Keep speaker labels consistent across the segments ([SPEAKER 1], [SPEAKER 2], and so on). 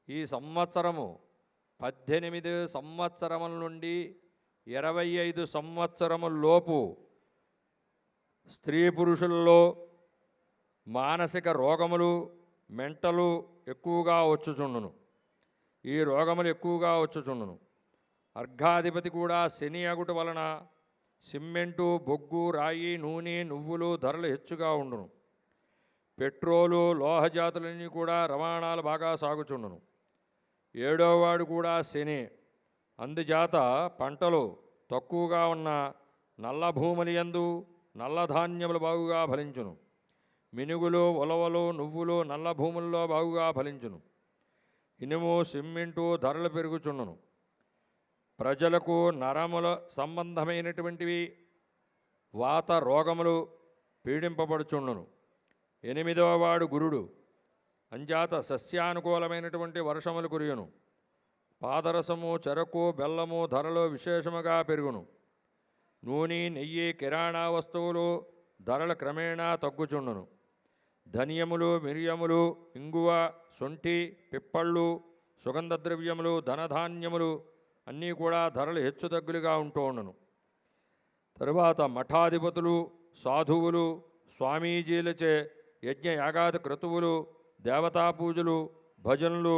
[SPEAKER 1] ఈ సంవత్సరము 18 సంవత్సరముల నుండి 25 సంవత్సరముల లోపు స్త్రీ పురుషుల్లో మానసిక రోగములు మెంటలు ఎక్కువగా వచ్చుచుండును. ఈ రోగములు ఎక్కువగా వచ్చుచుండును. అర్ఘాధిపతి కూడా శని అగుట వలన సిమెంటు, బొగ్గు, రాయి, నూనె, నువ్వులు ధరలు హెచ్చుగా ఉండును. పెట్రోలు, లోహజాతులన్నీ కూడా రవాణాలు బాగా సాగుచుండును. 7వ వాడు కూడా శని. అందుచేత పంటలు తక్కువగా ఉన్న నల్ల భూములు యందు నల్ల ధాన్యములు బాగుగా ఫలించును. మినుగులు, ఉలవలు, నువ్వులు నల్ల భూముల్లో బాగుగా ఫలించును. ఇనుము, సిమెంటు ధరలు పెరుగుచుండును. ప్రజలకు నరముల సంబంధమైనటువంటివి వాత రోగములు పీడింపబడుచుండును. 8వ వాడు గురుడు. అంచేత సస్యానుకూలమైనటువంటి వర్షములు కురియును. పాదరసము, చెరకు, బెల్లము ధరలు విశేషముగా పెరుగును. నూనె, నెయ్యి, కిరాణా వస్తువులు ధరలు క్రమేణా తగ్గుచుండును. ధనియములు, మిరియములు, ఇంగువ, శొంఠి, పిప్పళ్ళు, సుగంధ ద్రవ్యములు, ధనధాన్యములు అన్నీ కూడా ధరలు హెచ్చుతగ్గులుగా ఉంటూ ఉండును. తరువాత మఠాధిపతులు, సాధువులు, స్వామీజీలచే యజ్ఞ యాగాది క్రతువులు, దేవతా పూజలు, భజనలు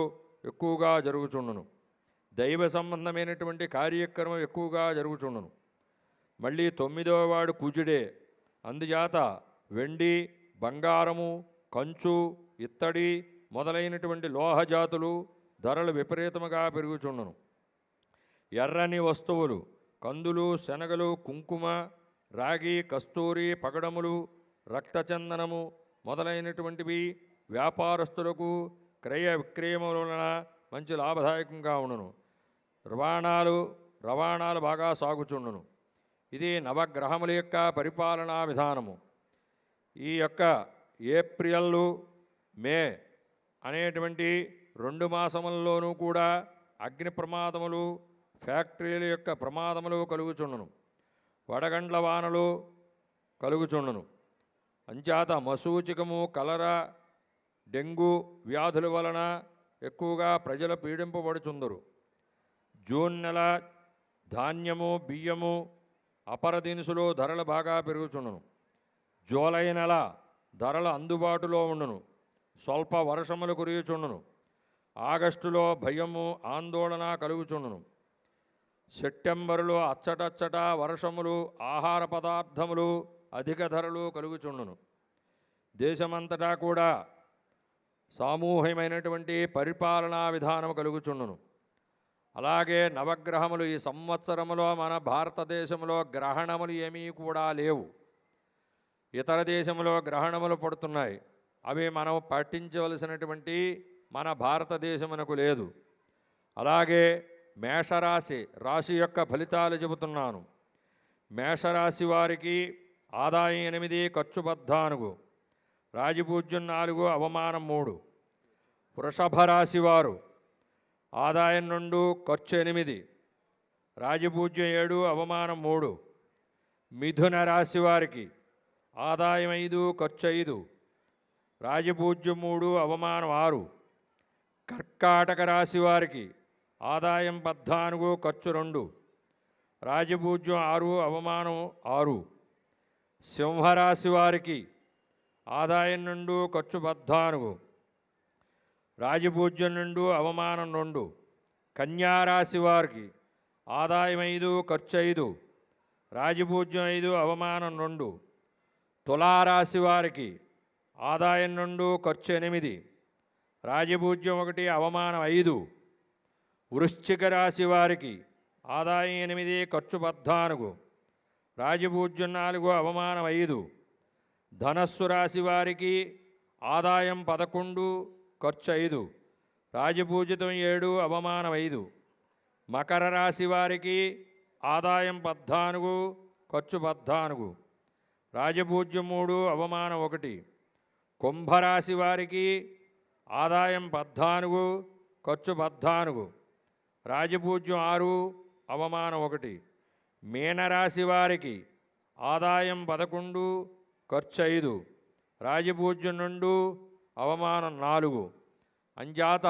[SPEAKER 1] ఎక్కువగా జరుగుచుండును. దైవ సంబంధమైనటువంటి కార్యక్రమం ఎక్కువగా జరుగుచుండును. మళ్ళీ 9వ వాడు కుజుడే. అందుచేత వెండి, బంగారము, కంచు, ఇత్తడి మొదలైనటువంటి లోహజాతులు ధరలు విపరీతముగా పెరుగుచుండును. ఎర్రని వస్తువులు, కందులు, శనగలు, కుంకుమ, రాగి, కస్తూరి, పగడములు, రక్తచందనము మొదలైనటువంటివి వ్యాపారస్తులకు క్రయ విక్రయముల వలన మంచి లాభదాయకంగా ఉండును. రవాణాలు బాగా సాగుచుండును. ఇది నవగ్రహముల యొక్క పరిపాలనా విధానము. ఈ యొక్క ఏప్రిల్, మే అనేటువంటి 2 మాసములలోనూ కూడా అగ్ని ప్రమాదములు, ఫ్యాక్టరీల యొక్క ప్రమాదములు కలుగుచుండును. వడగండ్ల వానలు కలుగుచుండును. అంచేత మశూచికము, కలరా, డెంగ్యూ వ్యాధుల వలన ఎక్కువగా ప్రజలు పీడింపబడుచుందరు. జూన్ నెల ధాన్యము, బియ్యము, అపర దినుసులు ధరలు బాగా పెరుగుచుండును. జూలై నెల ధరలు అందుబాటులో ఉండును. స్వల్ప వర్షములు కురియుచుండును. ఆగస్టులో భయము, ఆందోళన కలుగుచుండును. సెప్టెంబరులో అచ్చటచ్చట వర్షములు, ఆహార పదార్థములు అధిక ధరలు కలుగుచుండును. దేశమంతటా కూడా సామూహికమైనటువంటి పరిపాలనా విధానం కలుగుచుండును. అలాగే నవగ్రహములు ఈ సంవత్సరములో మన భారతదేశంలో గ్రహణములు ఏమీ కూడా లేవు. ఇతర దేశంలో గ్రహణములు పడుతున్నాయి. అవి మనం పట్టించవలసినటువంటి మన భారతదేశమునకు లేదు. అలాగే రాశి యొక్క ఫలితాలు చెబుతున్నాను. మేషరాశి వారికి ఆదాయం 8, ఖర్చు 14, రాజపూజ్యం 4, అవమానం 3. వృషభ రాశి వారు ఆదాయం 2, ఖర్చు 8, రాజపూజ్యం 7, అవమానం 3. మిథున రాశి వారికి ఆదాయం 5, ఖర్చు 5, రాజపూజ్యం 3, అవమానం 6. కర్కాటక రాశి వారికి ఆదాయం 14, ఖర్చు 2, రాజపూజ్యం 6, అవమానం 6. సింహరాశి వారికి ఆదాయం 2, ఖర్చు 14, రాజపూజ్యం 2, అవమానం 2. కన్యారాశి వారికి ఆదాయం 5, ఖర్చు 5, రాజపూజ్యం 5, అవమానం 2. తులారాశి వారికి ఆదాయం 2, ఖర్చు 8, రాజపూజ్యం 1, అవమానం 5. వృశ్చిక రాశి వారికి ఆదాయం 8, ఖర్చు 14, రాజపూజ్యం 4, అవమానం 5. ధనస్సు రాశి వారికి ఆదాయం 11, ఖర్చు 5, రాజపూజితం 7, అవమానం 5. మకర రాశి వారికి ఆదాయం 14, ఖర్చు 14, రాజపూజ్యం 3, అవమానం 1. కుంభరాశి వారికి ఆదాయం 14, ఖర్చు 14, రాజపూజ్యం 6, అవమానం 1. మీనరాశి వారికి ఆదాయం 11, ఖర్చు 5, రాజపూజ్యం 2, అవమానం 4. అంచేత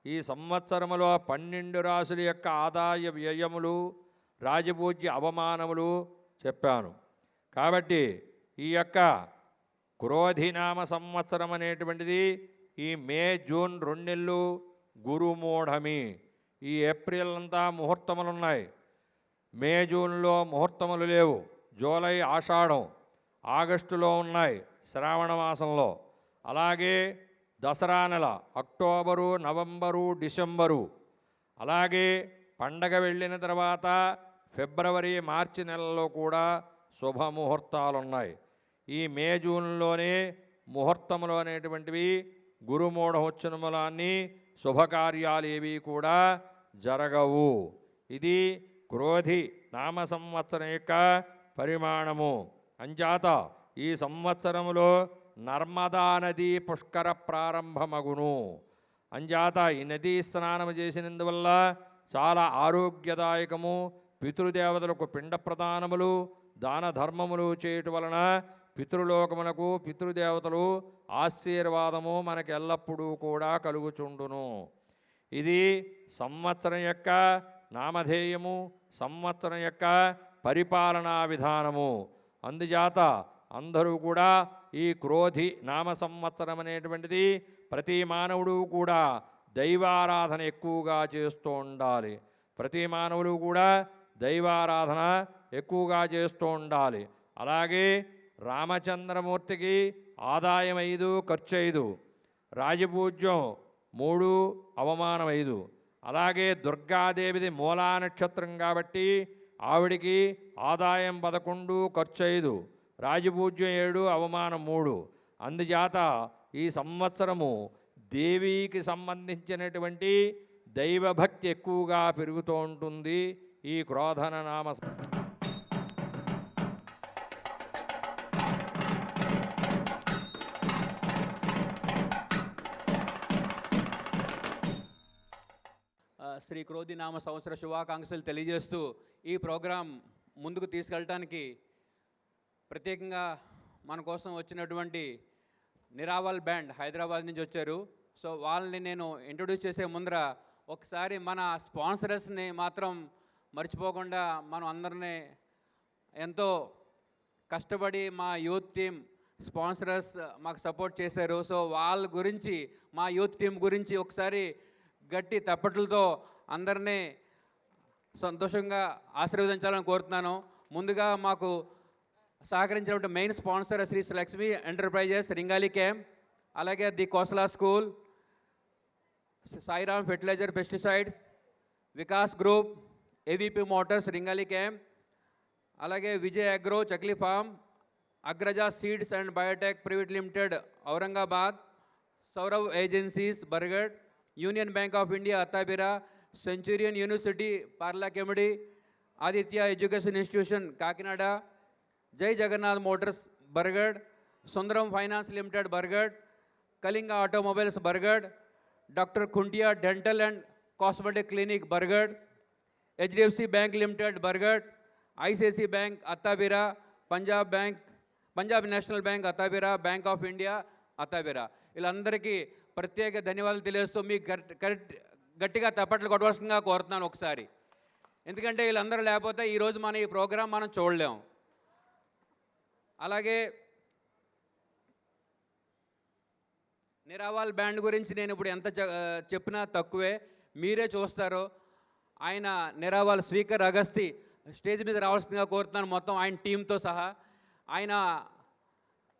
[SPEAKER 1] ఈ సంవత్సరములో 12 రాశుల యొక్క ఆదాయ వ్యయములు, రాజపూజ్య అవమానములు చెప్పాను. కాబట్టి ఈ యొక్క క్రోధినామ సంవత్సరం అనేటువంటిది ఈ మే, జూన్ 2 నెలలు గురుమూఢమి. ఈ ఏప్రిల్ అంతా ముహూర్తములు ఉన్నాయి. మే, జూన్లో ముహూర్తములు లేవు. జూలై, ఆషాఢం, ఆగస్టులో ఉన్నాయి, శ్రావణ మాసంలో. అలాగే దసరా నెల అక్టోబరు, నవంబరు, డిసెంబరు. అలాగే పండగ వెళ్ళిన తర్వాత ఫిబ్రవరి, మార్చి నెలలో కూడా శుభముహూర్తాలు ఉన్నాయి. ఈ మే, జూన్లోనే ముహూర్తములు అనేటువంటివి గురుమూఢోత్సవములన్నీ శుభకార్యాలు ఏవి కూడా జరగవు. ఇది క్రోధి నామ సంవత్సరం యొక్క పరిమాణము. అంచేత ఈ సంవత్సరములో నర్మదా నది పుష్కర ప్రారంభమగును. అంచేత ఈ నదీ స్నానం చేసినందువల్ల చాలా ఆరోగ్యదాయకము. పితృదేవతలకు పిండ ప్రదానములు, దాన ధర్మములు చేయటం వలన పితృలోకమునకు పితృదేవతలు ఆశీర్వాదము మనకు ఎల్లప్పుడూ కూడా కలుగుచుండును. ఇది సంవత్సరం యొక్క నామధేయము, సంవత్సరం యొక్క పరిపాలనా విధానము. అందుచేత అందరూ కూడా ఈ క్రోధి నామ సంవత్సరం అనేటువంటిది ప్రతి మానవుడు కూడా దైవారాధన ఎక్కువగా చేస్తూ ఉండాలి. ప్రతి మానవుడు కూడా దైవారాధన ఎక్కువగా చేస్తూ ఉండాలి. అలాగే రామచంద్రమూర్తికి ఆదాయం 5, ఖర్చు 5, రాజపూజ్యం 3, అవమానం 5. అలాగే దుర్గాదేవిది మూలా నక్షత్రం కాబట్టి ఆవిడికి ఆదాయం 11, ఖర్చు 5, రాజపూజ్యం 7, అవమానం 3. అందుచేత ఈ సంవత్సరము దేవికి సంబంధించినటువంటి దైవభక్తి ఎక్కువగా పెరుగుతూ ఉంటుంది. ఈ క్రోధన నామ
[SPEAKER 2] శ్రీ క్రోధినామ సంవత్సర శుభాకాంక్షలు తెలియజేస్తూ ఈ ప్రోగ్రాం ముందుకు తీసుకెళ్ళటానికి ప్రత్యేకంగా మన కోసం వచ్చినటువంటి నిరావల్ బ్యాండ్ హైదరాబాద్ నుంచి వచ్చారు. సో వాళ్ళని నేను ఇంట్రొడ్యూస్ చేసే ముందర ఒకసారి మన స్పాన్సరర్స్ని మాత్రం మర్చిపోకుండా మనం అందరినీ ఎంతో కష్టపడి మా యూత్ టీం స్పాన్సరర్స్ మాకు సపోర్ట్ చేశారు. సో వాళ్ళ గురించి, మా యూత్ టీం గురించి ఒకసారి గట్టి తప్పట్లతో అందరినీ సంతోషంగా ఆశీర్వదించాలని కోరుతున్నాను. ముందుగా మాకు సహకరించినటువంటి main sponsor Shri Lakshmi enterprises Ringali camp, అలాగే the Kosala school, Sairam fertiliser pesticides, Vikas group, AVP motors Ringali camp, అలాగే Vijay agro Chakli farm, Agraja seeds and biotech private limited Aurangabad, Saurav agencies Bargarh, union bank of India Attabira, centurion university Paralakhemundi, Aditya education institution Kakinada, Jai Jagannath motors Bargarh, Sundaram finance limited Bargarh, Kalinga automobiles Bargarh, doctor Kuntia dental and cosmetic clinic Bargarh, HDFC bank limited Bargarh, ICICI bank Attabira, Punjab national bank Attabira, bank of India Attabira. వీళ్ళందరికీ ప్రత్యేక ధన్యవాదాలు తెలియజేస్తూ మీకు గట్టిగా తప్పట్లు కొట్టవలసిందిగా కోరుతున్నాను ఒకసారి. ఎందుకంటే వీళ్ళందరూ లేకపోతే ఈరోజు మన ఈ ప్రోగ్రాం మనం చూడలేం. అలాగే నిరావాల్ బ్యాండ్ గురించి నేను ఇప్పుడు ఎంత చెప్పినా తక్కువే, మీరే చూస్తారు. ఆయన నిరావాల్ స్పీకర్ అగస్తి స్టేజ్ మీద రావాల్సిందిగా కోరుతున్నాను, మొత్తం ఆయన టీంతో సహా. ఆయన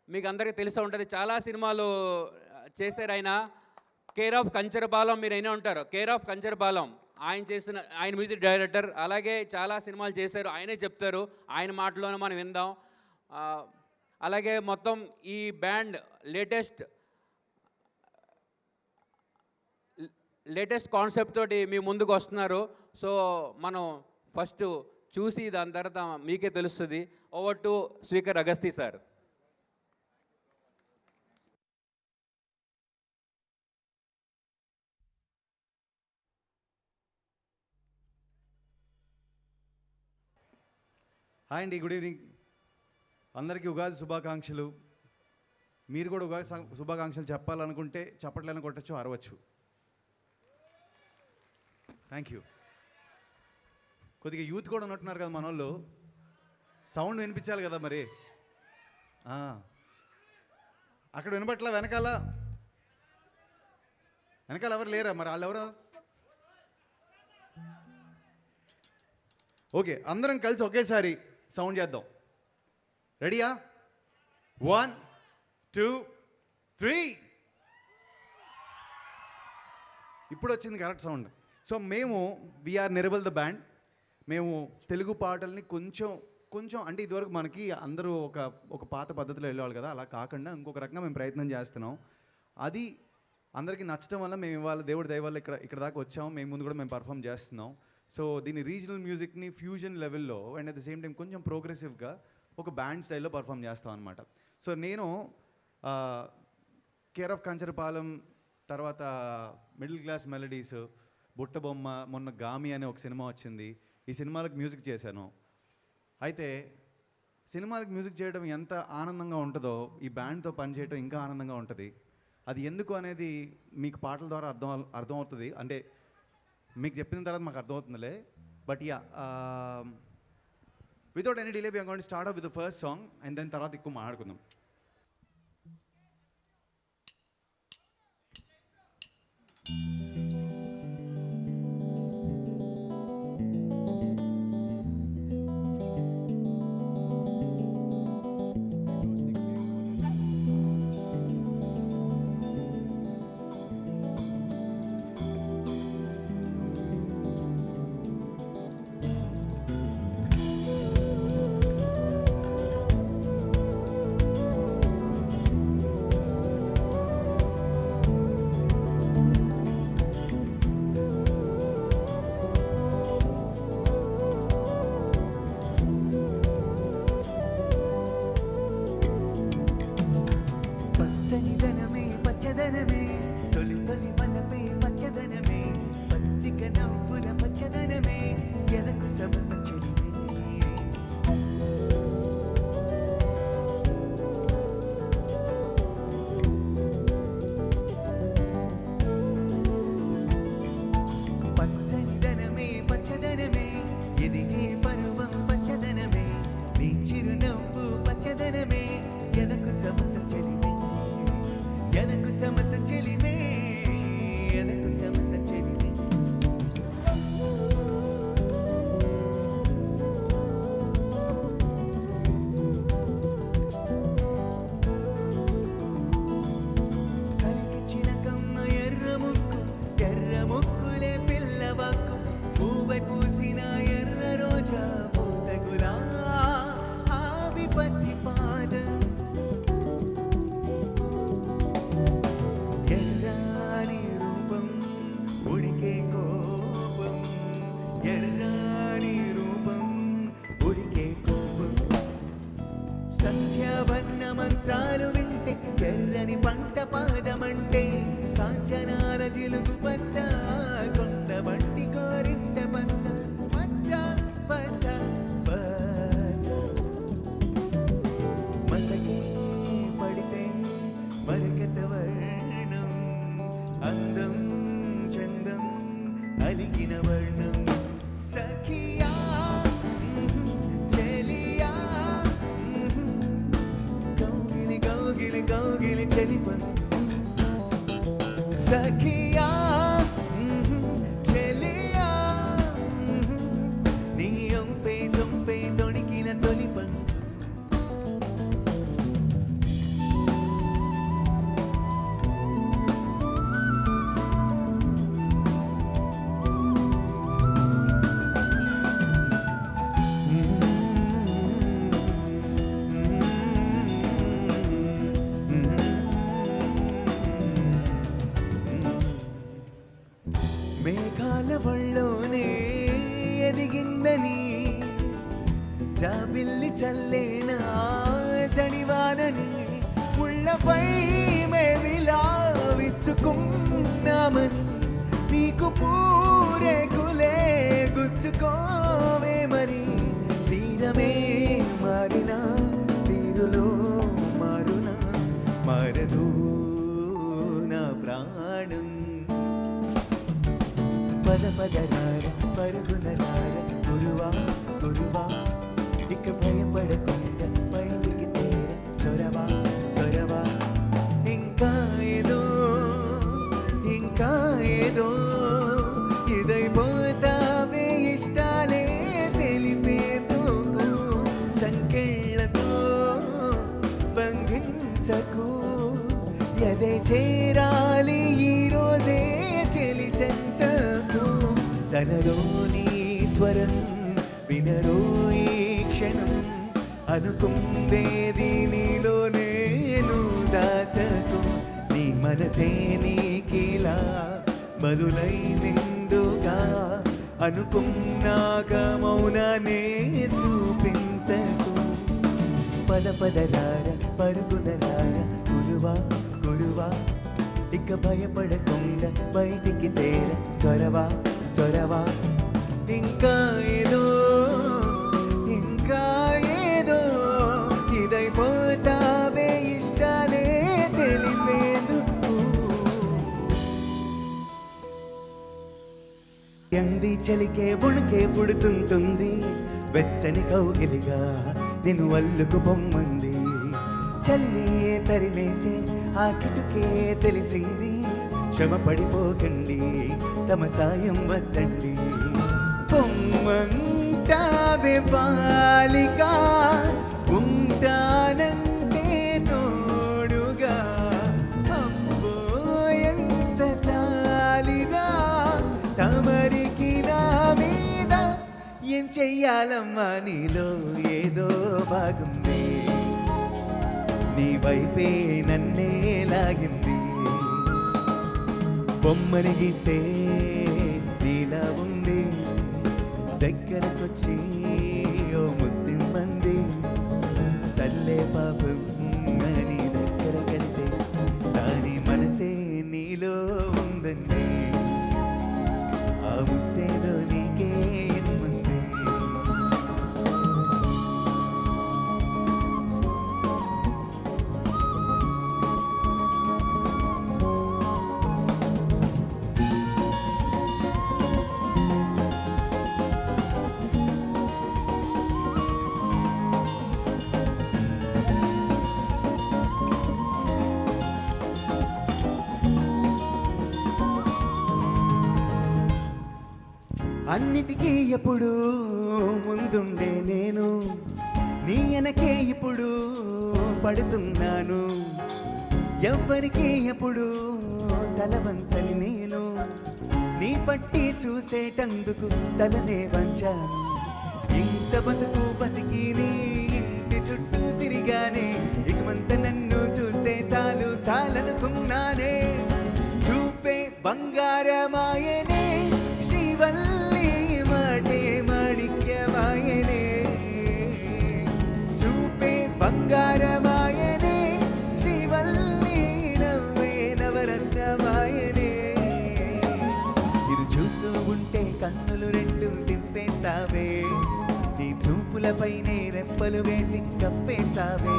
[SPEAKER 2] మీకు అందరికీ తెలిసి ఉంటుంది, చాలా సినిమాలు చేశారు ఆయన. కేర్ ఆఫ్ కంచరపాలెం మీరు అయినా ఉంటారు, కేర్ ఆఫ్ కంచరపాలెం ఆయన మ్యూజిక్ డైరెక్టర్. అలాగే చాలా సినిమాలు చేశారు, ఆయనే చెప్తారు, ఆయన మాటలోనే మనం విందాం. అలాగే మొత్తం ఈ బ్యాండ్ లేటెస్ట్ కాన్సెప్ట్ తోటి మీ ముందుకు వస్తున్నారు. సో మనం ఫస్ట్ చూసి దాని తర్వాత మీకే తెలుస్తుంది. Over to speaker Agasti sir.
[SPEAKER 3] Hi అండి, గుడ్ ఈవినింగ్. అందరికీ ఉగాది శుభాకాంక్షలు. మీరు కూడా ఉగాది శుభాకాంక్షలు చెప్పాలనుకుంటే చప్పట్లను కొట్టచ్చు, అరవచ్చు. Thank you. కొద్దిగా యూత్ కూడా ఉన్నట్టున్నారు కదా మన వాళ్ళు. సౌండ్ వినిపించాలి కదా మరి. అక్కడ వినపట్లా? వెనకాల ఎవరు లేరా మరి? వాళ్ళు ఎవరు? ఓకే, అందరం కలిసి ఒకేసారి సౌండ్ చేద్దాం. రెడీయా? 1 2 3. ఇప్పుడు వచ్చింది కరెక్ట్ సౌండ్. సో మేము వీఆర్ నిర్బల్ ద బ్యాండ్. మేము తెలుగు పాటల్ని కొంచెం అంటే ఇదివరకు మనకి అందరూ ఒక పాత పద్ధతిలో వెళ్ళేవాళ్ళు కదా, అలా కాకుండా ఇంకొక రకంగా మేము ప్రయత్నం చేస్తున్నాం. అది అందరికీ నచ్చడం వల్ల మేము ఇవాళ దేవుడి దయ వల్ల ఇక్కడ దాకా వచ్చాము. మేము ముందు కూడా మేము పర్ఫామ్ చేస్తున్నాం. సో దీన్ని రీజనల్ మ్యూజిక్ని ఫ్యూజన్ లెవెల్లో and at the same time కొంచెం ప్రోగ్రెసివ్గా ఒక బ్యాండ్ స్టైల్లో పర్ఫామ్ చేస్తాం అనమాట. సో నేను కేర్ ఆఫ్ కంచరపాలెం, తర్వాత మిడిల్ క్లాస్ మెలడీస్, బుట్టబొమ్మ, మొన్న గామి అనే ఒక సినిమా వచ్చింది. ఈ సినిమాలకు మ్యూజిక్ చేశాను. అయితే సినిమాలకు మ్యూజిక్ చేయడం ఎంత ఆనందంగా ఉంటుందో ఈ బ్యాండ్తో పనిచేయడం ఇంకా ఆనందంగా ఉంటుంది. అది ఎందుకు అనేది మీకు పాటల ద్వారా అర్థమవుతుంది. అంటే మీకు చెప్పిన తర్వాత మాకు అర్థమవుతుందిలే. But yeah, without any delay we're going to start off with the first song and then తర్వాత ఎక్కువ మాట్లాడుకుందాం.
[SPEAKER 4] జాబిల్లి చల్లేనా జడివానని ముళ్ళపై మేవిలా విచ్చుకున్నామని నీకు పూరేకులే గుచ్చుకోవే మరి తీరమే మారినా తీరులో మారునా మారదు నా ప్రాణం పద పదరార పరుగునరార గురువా గురువా ఇక భయపడకుండా బయటికి తేర చొరవా చొరవా ఇంకా ఏదో ఇదైపోతావే ఇష్టాలే తెలిపేదో సంకెళ్ళతో బంధించకు ఎదే చేరాలి ఈరోజే చెలి చెంతకు తనలోని స్వరం వినరో ఈ క్షణం అనుకుందేది నీలో నేను దాచకు నీ మనసే నీకిలా బదులై నిండుగా అనుకున్నాక మౌనానే చూపించకు పద పదరార పరుగునరార గురువా గురువా ఇక భయపడకుండా బయటికి తేర చొరవా చొరవా ఇంకా ఏదో ఇదైపోతావే ఇష్టాలే తెలిపేదు ఎంది చలికే ఉణికే పుడుతుంటుంది వెచ్చని కౌగిలిగా నేను అల్లుకు బొమ్మంది చల్లి తరిమేసే ఆ కిటుకే తెలిసింది శ్రమ పడిపోకండి తమ సాయం వద్దండి పొమ్మంటావే బాలిక ఉంటానంటే తోడుగా అబ్బో ఎంత చాలినా తమరికి నా మీద ఏం చెయ్యాలమ్మా నీలో ఏదో బాగుంది నీ వైపే నన్నే లాగింది బొమ్మని గీస్తే నీలా ఉంది దగ్గరకొచ్చి ఓ ముద్దిమ్మంది సల్లే పాపం అని దగ్గర కడితే దాని మనసే నీలో ఉందండి ఆ ముద్దేదో నీకే ఇమ్మంది అన్నిటికీ ఎప్పుడు ముందుండే నేను నీ వెనకే ఇప్పుడు పడుతున్నాను ఎవ్వరికి ఎప్పుడు తల వంచని నేను నీ పట్టి చూసేటందుకు తలనే వంచాను ఇంత బతుకు బతికి నీ ఇంటి చుట్టూ తిరిగానే ఇసుమంత నన్ను చూస్తే చాలు చాలనుకున్నానే చూపే బంగారమాయనే శ్రీవల్లి మాటే మాణిక్యమాయనే చూపే బంగారమాయనే శ్రీవల్లి నవ్వే నవరత్నమాయనే ఇది చూస్తూ ఉంటే కన్నులు రెండు తిప్పేస్తావే నీ చూపులపైనే రెప్పలు వేసి కప్పేస్తావే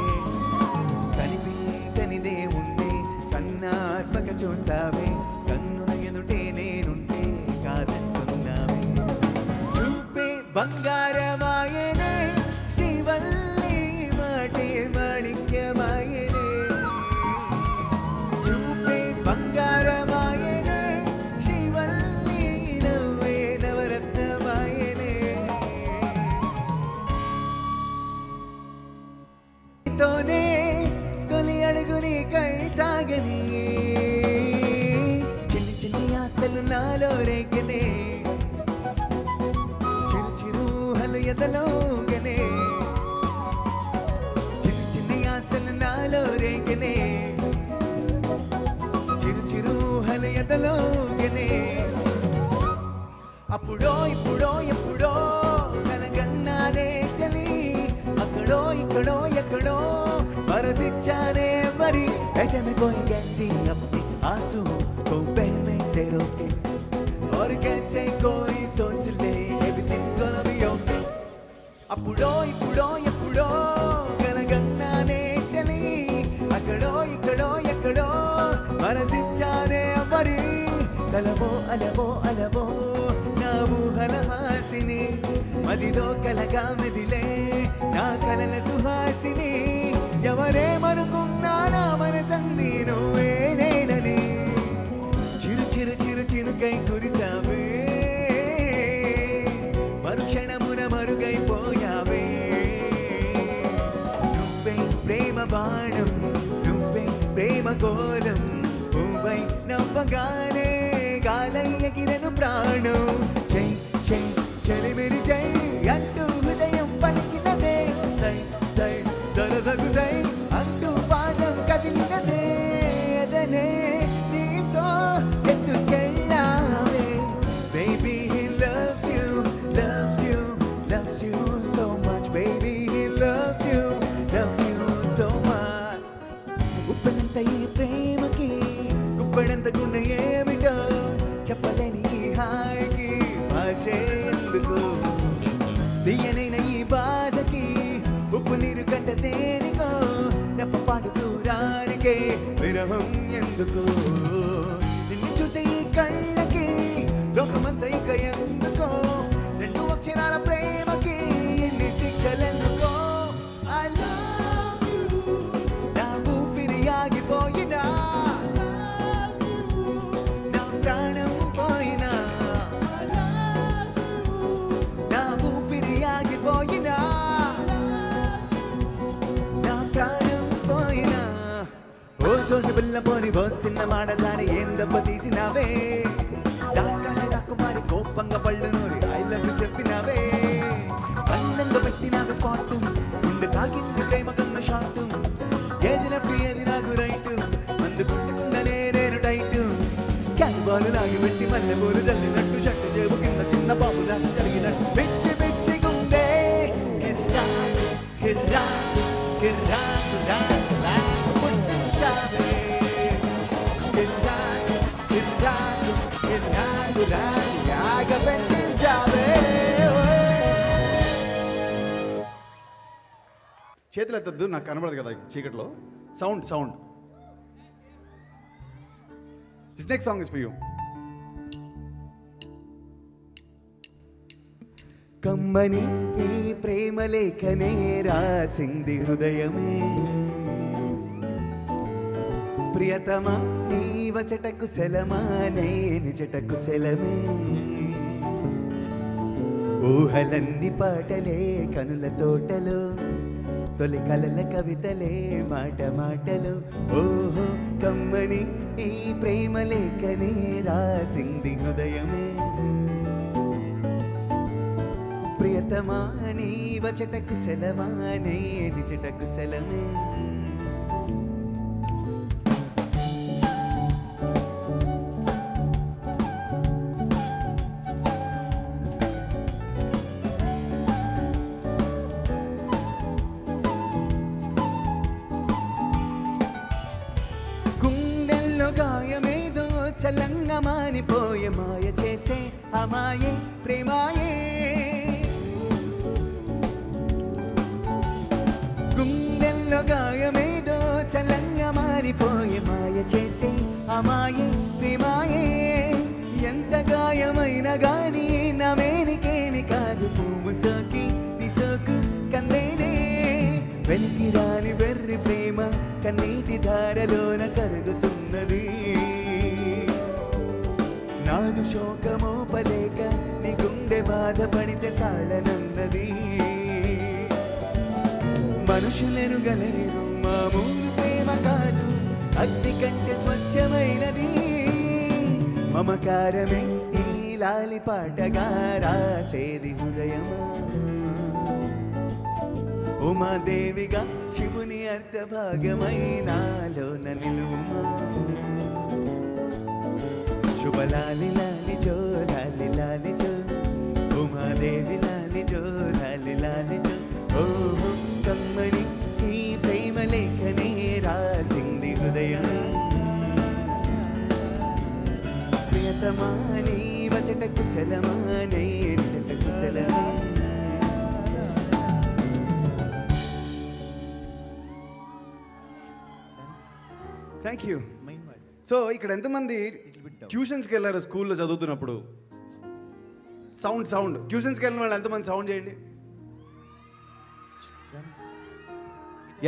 [SPEAKER 4] కనిపించనిదే ఉండే కన్నాత్మక చూస్తావే కన్నుల ఎదుటే నేనుంటే కాదంటున్నావే చూపే బంగారమాయనే శ్రీవల్లి మాటే మాణిక్యమాయనే చూపే బంగారమాయనే శ్రీవల్లి నవ్వే నవరత్నమాయనే తోనే తొలి అడుగు నీకై సాగని చిన్ని చిన్ని ఆశలు నాలో రేగనే చిరు చిరు హలు ఎదలోగనే చిన్ని చిన్ని ఆశలు నాలో రేగనే చిరు చిరు హలు ఎదలోగనే అప్పుడో ఇప్పుడో ఎప్పుడో కలగన్నానే చలి అక్కడో ఇక్కడో ఎక్కడో మరసిచ్చానే మరి ऐसे में कोई कैसी अपनी आंसू को बहने से रोके और कैसे कोई सोच ले everything's gonna be okay అప్పుడో ఇప్పుడో ఎప్పుడో కలగన్నానే చలి అక్కడో ఇక్కడో ఎక్కడో మరసిచ్చానే మరి కలవో అలవో అలవో మదిలో కలగా మెదిలే నా కలల సుహాసిని ఎవరేమనుకున్నా నా మనసంది నువ్వే నేనని చిరు చిరు చిరు చిరుకై కురిసావే మరుక్షణమున మరుగైపోయావే నువ్వే ప్రేమ బాణం నువ్వే ప్రేమ కోలం నువ్వై నవ్వగానే గాలై ఎగిరెను ప్రాణం జై జై చెలిమిరి జై అంటూ హృదయం పలికినదే సై సై సరసగు సై అంటూ పాదం కదిలినదే అదనే నీతో ఎత్తుకెళ్ళావే baby he loves you loves you loves you so much baby he loves you so much ఉప్పనంత ఈ ప్రేమకి గుప్పడంత గుండె ఏమిటో చెప్పలేని ఈ హాయికి భాషే ఎందుకు తీయనైన ఈ బాధకి ఉప్పు నీరు కంట దేనికో నెప్ప పాటు దూరానికే విరహం ఎందుకు నిన్ను చూసే ఈ కళ్ళకి లోకమంతా ఇక ఎందుకో రెండు అక్షరాల ప్రేమకి ఎన్ని శిక్షలెందుకో I love you నా ఊపిరి ఆగిపోయినా నా ప్రాణం పోయినా నా ఊపిరి ఆగిపోయినా నా ప్రాణం పోయినా ఓ సోసి పిల్ల పోని ఓ చిన్న మాడదాని ఏం దెబ్బ తీసినావే డాకాసి డాకుమారి కోపంగా పళ్ళు నూరి ఐ లవ్ యు చెప్పినావే అందంగా పెట్టినాక స్పాట్ గుండె తాకింది ప్రేమ కన్న షాట్ ఏది నప్పి ఏది నాకు రైట్ మందు కుట్టకుండానే నేను టైట్ క్యాన్బాలు లాగి పెట్టి మల్లె పూలు జల్లినట్టు చెట్టు చేపు కింద చిన్న బాబు దాకా జరిగినట్టు పిచ్చి పిచ్చి గుండె కిర్రాకు కిర్రాకు కిర్రాకు రాకు రాకు పుట్టించావే కిర్రాకు కిర్రాకు కిర్రాకు రాకు యాగ పెట్టించావే
[SPEAKER 3] చేతులు ఎత్తద్దు, నాకు కనబడదు కదా చీకట్లో. Sound sound. This next song is for you.
[SPEAKER 4] కమ్మని ఈ ప్రేమ లేఖనే రాసింది హృదయమే ప్రియతమా నీ వచటకు సెలమా నే నిజటకు సెలమే ఊహలన్ని పాటలే కనుల తోటలో తొలి కలల కవితలే మాట మాటలు ఓహో కమ్మని ఈ ప్రేమ లేఖనే రాసింది హృదయమే ప్రియతమా నీ వచటకు సెలమా నే నిజటకు సెలమే గుండెల్లో గాయమేదో చల్లంగా మానిపోయే మాయ చేసే అమాయే ప్రేమాయే గుండెల్లో గాయమేదో చల్లంగా మారిపోయే మాయ చేసే అమాయే ప్రేమాయే ఎంత గాయమైనా గాని నా మేనికేమి కాదు పువ్వు సోకి నీ సోకు కందేనే వెలికి రాని వెర్రి ప్రేమ కన్నీటి ధారలోన కరుగుతున్నది నాను శోకమోపలేక నీ గుండె బాధపడితే తాళనన్నది మనుషులను గలరు మామూలు ప్రేమ కాదు అగ్ని కంటే స్వచ్ఛమైనది మమకారమే ఈ లాలి పాటగా రాసేది హృదయమా ఉమాదేవిగా శివుని అర్ధభాగమైనాలోన నిలువుమా శుభలాలి లాలి జో లాలి లాలి జో ఉమాదేవి లాలి జో లాలి లాలి జో ఓహో కమ్మని ఈ ప్రేమ లేఖనే రాసింది హృదయం ప్రియతమా నీ వచటకు సెలమా నే నిజటకు సెలమా
[SPEAKER 3] థ్యాంక్ యూ. సో ఇక్కడ ఎంతమంది ట్యూషన్స్కి వెళ్ళారు స్కూల్లో చదువుతున్నప్పుడు? సౌండ్ ట్యూషన్స్కి వెళ్ళిన వాళ్ళు ఎంతమంది సౌండ్ చేయండి.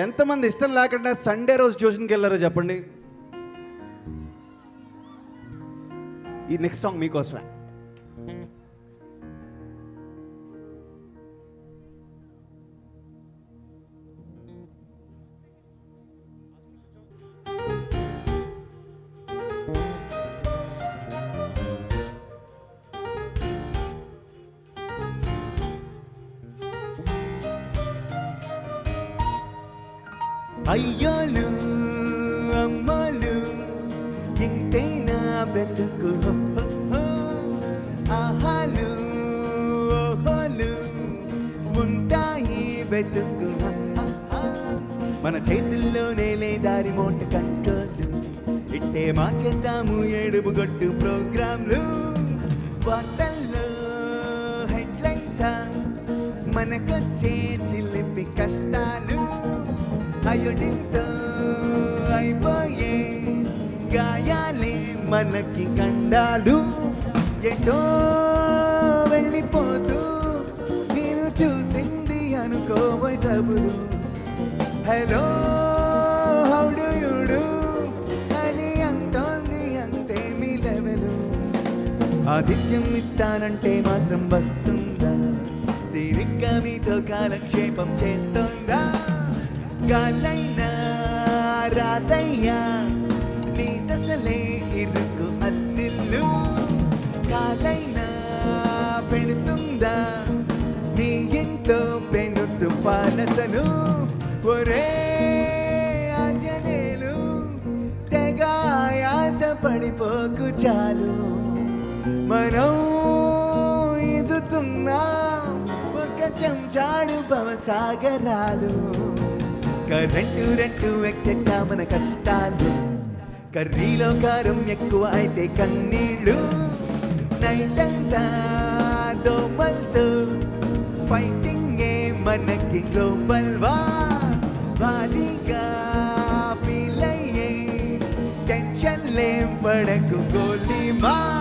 [SPEAKER 3] ఎంతమంది ఇష్టం లేకుండా సండే రోజు ట్యూషన్కి వెళ్ళారో చెప్పండి. ఈ నెక్స్ట్ సాంగ్ మీకోసమే.
[SPEAKER 4] అయ్యోలు అమ్మలు ఇంతేనా బ్రతుకు, ఆహాలు ఓహోలు ఉంటాయి బ్రతుకు. మన చేతుల్లోనే లేదా రిమోట్ కంట్రోల్, ఇట్టే మార్చేద్దాము ఏడుపు గొట్టు ప్రోగ్రాంలు. వార్తల్లో హెడ్లైన్స్ మనకొచ్చే చిలిపి కష్టాలు, అయోడింతో అయిపోయే గాయాలే మనకి గండాలు. ఎటో వెళ్ళిపోతూ నేను చూసింది అనుకోబోయ్ డబ్బులు. Hello how do you do అని అంటోంది అంతే మీ లెవెలు. ఆతిథ్యం ఇస్తానంటే మాత్రం వస్తుందా, తీరిగ్గా మీతో కాలక్షేపం చేస్తుందా. గాలైనా రాదయ్యా నీ దశలే ఇరుకు అద్దిల్లు, కాలైనా పెడుతుందా నీ ఇంట్లో పెనుతు పాలసను. ఒరే ఆంజనేయులు తెగ ఆయాస పడిపోకు చాలు, మనం ఈదుతున్నా ఒక చెంచాడు భవసాగరాలు. కరెంటు ఎక్సెట్టా మన కష్టాలు, కర్రీలో కారం ఎక్కువ అయితే కన్నీళ్ళు. నైట్ అంతా దోమల్తో ఫైటింగే మనకి గ్లోబల్ వార్. భారీగా ఫీల్ అయ్యే టెన్షన్లే పడకు గోలీ మార్.